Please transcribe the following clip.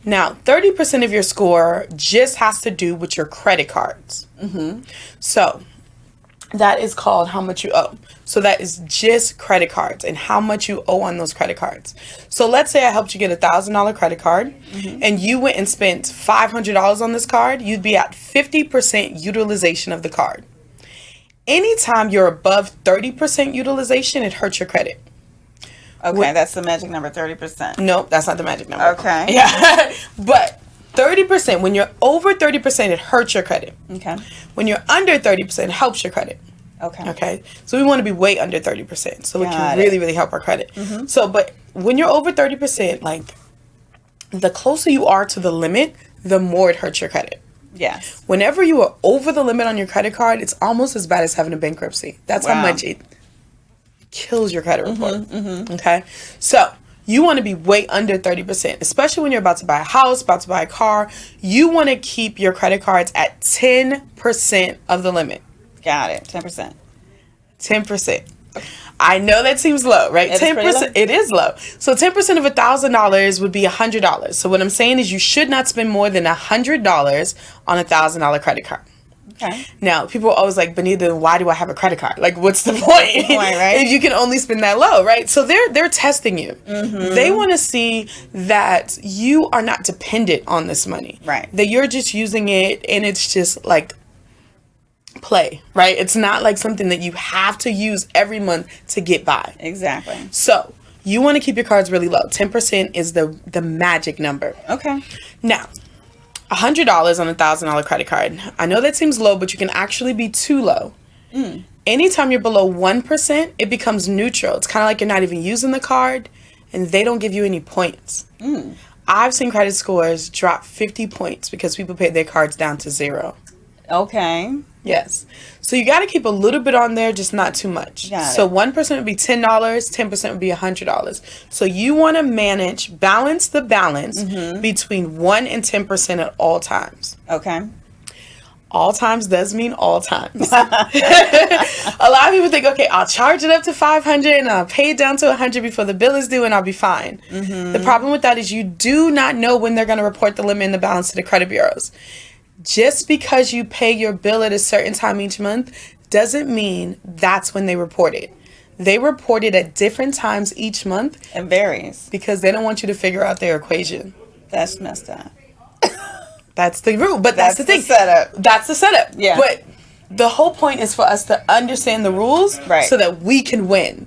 Now, 30% of your score just has to do with your credit cards. So that is called how much you owe. So that is just credit cards and how much you owe on those credit cards. So let's say I helped you get $1,000 credit card and you went and spent $500 on this card, you'd be at 50% utilization of the card. Anytime you're above 30% utilization, it hurts your credit. Okay, that's the magic number, 30%. Nope, that's not the magic number. Okay. Yeah. But 30%, when you're over 30%, it hurts your credit. Okay. When you're under 30%, it helps your credit. Okay. Okay. So we want to be way under 30%. So we Got can it. really, really help our credit. So, but when you're over 30%, like the closer you are to the limit, the more it hurts your credit. Yes. Whenever you are over the limit on your credit card, it's almost as bad as having a bankruptcy. That's how Wow. much it kills your credit report. Okay. So you want to be way under 30%, especially when you're about to buy a house, about to buy a car. You want to keep your credit cards at 10% of the limit. Got it. 10%. 10%. I know that seems low, right? It is pretty 10%. low. It is low. So 10% of $1,000 would be $100. So what I'm saying is you should not spend more than $100 on a $1,000 credit card. Okay. Now, people are always like, Bonita, why do I have a credit card? Like, what's the point? Right? If you can only spend that low, right? So they're testing you. They want to see that you are not dependent on this money. Right. That you're just using it and it's just like play, right? It's not like something that you have to use every month to get by. Exactly. So you want to keep your cards really low. 10% is the magic number. Okay. Now, $100 on a $1,000 credit card. I know that seems low, but you can actually be too low. Anytime you're below 1%, it becomes neutral. It's kind of like you're not even using the card, and they don't give you any points. I've seen credit scores drop 50 points because people paid their cards down to 0. Okay. Yes. So you got to keep a little bit on there, just not too much. Got So it. 1% would be $10, 10% would be $100. So you want to balance the balance between 1 and 10% at all times. Okay. All times does mean all times. A lot of people think, okay, I'll charge it up to $500 and I'll pay it down to $100 before the bill is due and I'll be fine. The problem with that is you do not know when they're going to report the limit and the balance to the credit bureaus. Just because you pay your bill at a certain time each month doesn't mean that's when they report it. They report it at different times each month It varies. because they don't want you to figure out their equation. That's messed up. That's the rule, but that's the thing. setup. That's the setup. Yeah. But the whole point is for us to understand the rules Right. so that we can win.